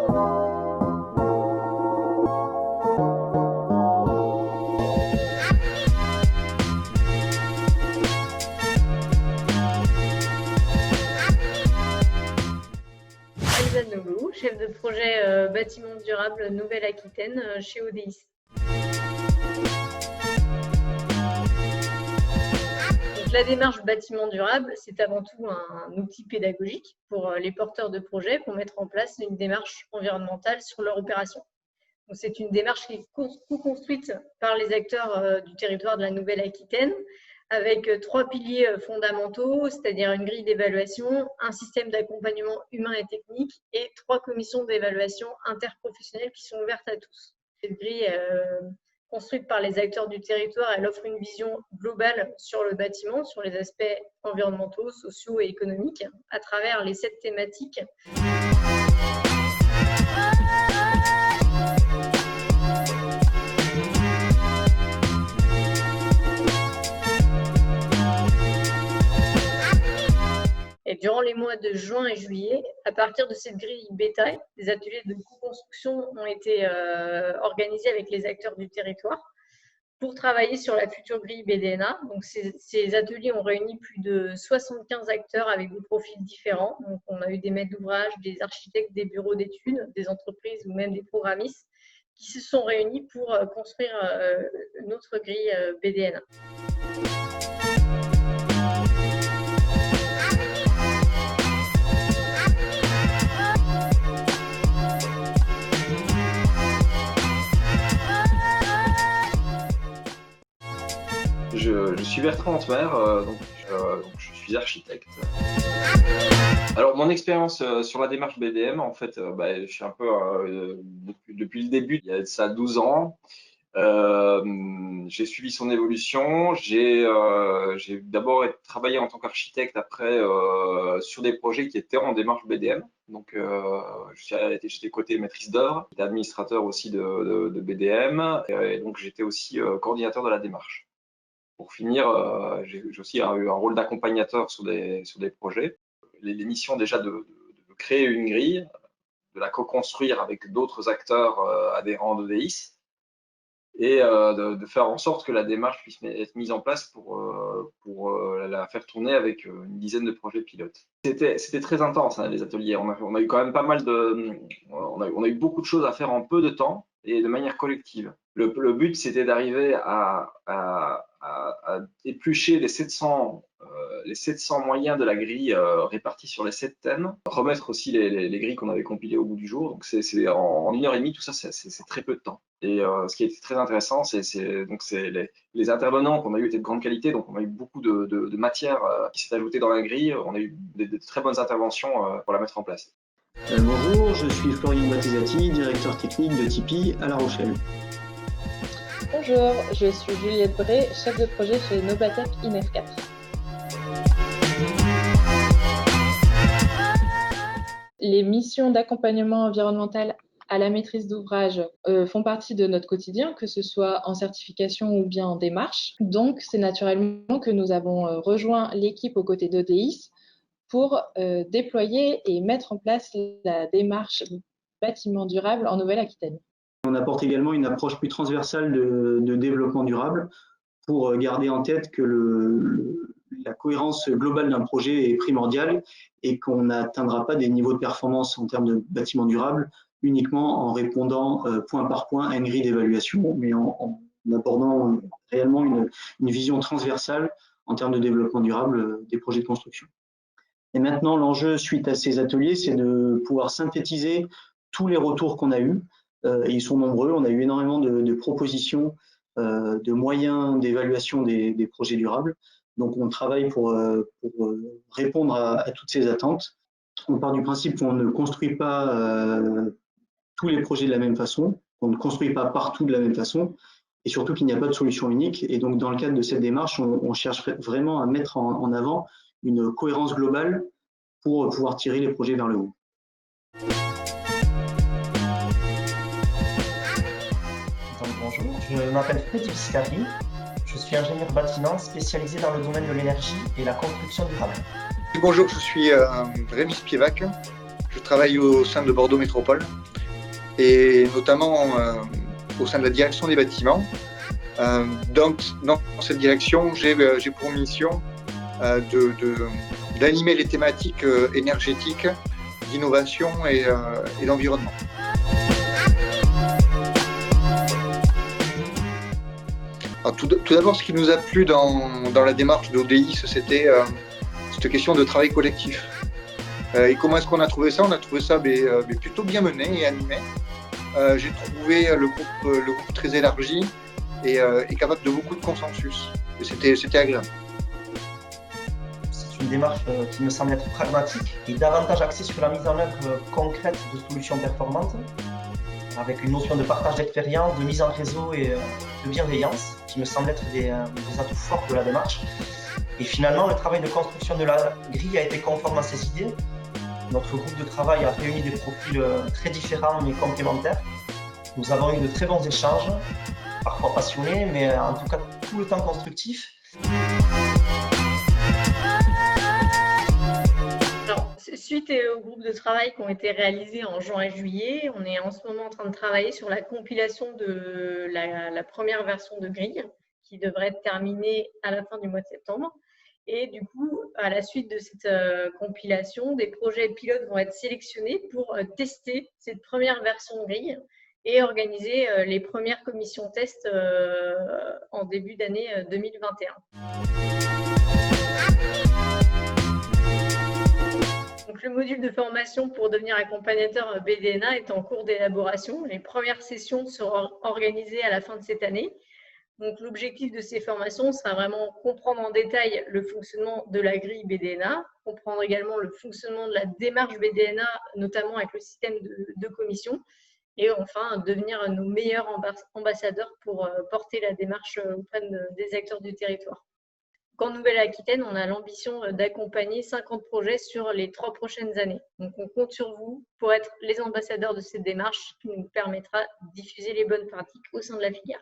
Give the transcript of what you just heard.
Elsa Nogo, chef de projet bâtiment durable Nouvelle-Aquitaine chez ODIS. Donc, la démarche bâtiment durable, c'est avant tout un outil pédagogique pour les porteurs de projets pour mettre en place une démarche environnementale sur leur opération. Donc, c'est une démarche qui est co-construite par les acteurs du territoire de la Nouvelle-Aquitaine, avec 3 piliers fondamentaux, c'est-à-dire une grille d'évaluation, un système d'accompagnement humain et technique et 3 commissions d'évaluation interprofessionnelles qui sont ouvertes à tous. Cette grille, construite par les acteurs du territoire, elle offre une vision globale sur le bâtiment, sur les aspects environnementaux, sociaux et économiques, à travers les 7 thématiques. Et durant les mois de juin et juillet, à partir de cette grille bêta, des ateliers de co-construction ont été organisés avec les acteurs du territoire pour travailler sur la future grille BDNA. Donc, ces ateliers ont réuni plus de 75 acteurs avec des profils différents. Donc, on a eu des maîtres d'ouvrage, des architectes, des bureaux d'études, des entreprises ou même des programmistes qui se sont réunis pour construire notre grille BDNA. Je suis Bertrand Antmer, donc je suis architecte. Alors mon expérience sur la démarche BDM, en fait, je suis un peu depuis le début, il y a ça 12 ans. J'ai suivi son évolution. J'ai d'abord travaillé en tant qu'architecte, après sur des projets qui étaient en démarche BDM. Donc j'étais côté maîtrise d'œuvre, j'étais administrateur aussi de BDM, et donc j'étais aussi coordinateur de la démarche. Pour finir, j'ai aussi eu un rôle d'accompagnateur sur des projets. Les missions déjà de créer une grille, de la co-construire avec d'autres acteurs adhérents d'ODIS, et de faire en sorte que la démarche puisse être mise en place pour la faire tourner avec une dizaine de projets pilotes. C'était très intense, hein, les ateliers. On a eu quand même pas mal on a eu beaucoup de choses à faire en peu de temps et de manière collective. Le but, c'était d'arriver à éplucher les 700 moyens de la grille répartis sur les 7 thèmes, remettre aussi les grilles qu'on avait compilées au bout du jour. Donc en 1h30, tout ça, c'est très peu de temps. Et ce qui était très intéressant, c'est les intervenants qu'on a eu étaient de grande qualité, donc on a eu beaucoup de matière qui s'est ajoutée dans la grille. On a eu de très bonnes interventions pour la mettre en place. Bonjour, je suis Florian Battesati, directeur technique de Tipeee à La Rochelle. Bonjour, je suis Juliette Bray, chef de projet chez Nobatec INEF 4. Les missions d'accompagnement environnemental à la maîtrise d'ouvrage font partie de notre quotidien, que ce soit en certification ou bien en démarche. Donc, c'est naturellement que nous avons rejoint l'équipe aux côtés d'ODIS pour déployer et mettre en place la démarche bâtiment durable en Nouvelle-Aquitaine. On apporte également une approche plus transversale de développement durable pour garder en tête que la cohérence globale d'un projet est primordiale et qu'on n'atteindra pas des niveaux de performance en termes de bâtiment durable uniquement en répondant point par point à une grille d'évaluation, mais en abordant réellement une vision transversale en termes de développement durable des projets de construction. Et maintenant, l'enjeu suite à ces ateliers, c'est de pouvoir synthétiser tous les retours qu'on a eus. Et ils sont nombreux. On a eu énormément de propositions, de moyens d'évaluation des projets durables. Donc, on travaille pour répondre à toutes ces attentes. On part du principe qu'on ne construit pas tous les projets de la même façon, qu'on ne construit pas partout de la même façon, et surtout qu'il n'y a pas de solution unique. Et donc, dans le cadre de cette démarche, on cherche vraiment à mettre en avant une cohérence globale pour pouvoir tirer les projets vers le haut. Bonjour, je m'appelle Frédéric Scari, je suis ingénieur bâtiment spécialisé dans le domaine de l'énergie et la construction durable. Bonjour, je suis Rémi Spievac, je travaille au sein de Bordeaux Métropole et notamment au sein de la direction des bâtiments. Dans cette direction, j'ai pour mission d'animer les thématiques énergétiques, d'innovation et d'environnement. Alors, tout d'abord, ce qui nous a plu dans la démarche d'ODIS, c'était cette question de travail collectif. Et comment est-ce qu'on a trouvé ça? On a trouvé ça plutôt bien mené et animé. J'ai trouvé le groupe très élargi et capable de beaucoup de consensus. Et c'était agréable. C'est une démarche qui me semble être pragmatique et davantage axée sur la mise en œuvre concrète de solutions performantes, avec une notion de partage d'expérience, de mise en réseau et de bienveillance, qui me semble être des atouts forts de la démarche. Et finalement, le travail de construction de la grille a été conforme à ces idées. Notre groupe de travail a réuni des profils très différents mais complémentaires. Nous avons eu de très bons échanges, parfois passionnés, mais en tout cas tout le temps constructifs. Alors, suite aux groupes de travail qui ont été réalisés en juin et juillet, on est en ce moment en train de travailler sur la compilation de la première version de grille qui devrait être terminée à la fin du mois de septembre. Et du coup, à la suite de cette compilation, des projets pilotes vont être sélectionnés pour tester cette première version de grille et organiser les premières commissions tests en début d'année 2021. Donc, le module de formation pour devenir accompagnateur BDNA est en cours d'élaboration. Les premières sessions seront organisées à la fin de cette année. Donc, l'objectif de ces formations sera vraiment comprendre en détail le fonctionnement de la grille BDNA, comprendre également le fonctionnement de la démarche BDNA, notamment avec le système de commission, et enfin devenir nos meilleurs ambassadeurs pour porter la démarche auprès des acteurs du territoire. En Nouvelle-Aquitaine, on a l'ambition d'accompagner 50 projets sur les 3 prochaines années. Donc, on compte sur vous pour être les ambassadeurs de cette démarche qui nous permettra de diffuser les bonnes pratiques au sein de la filière.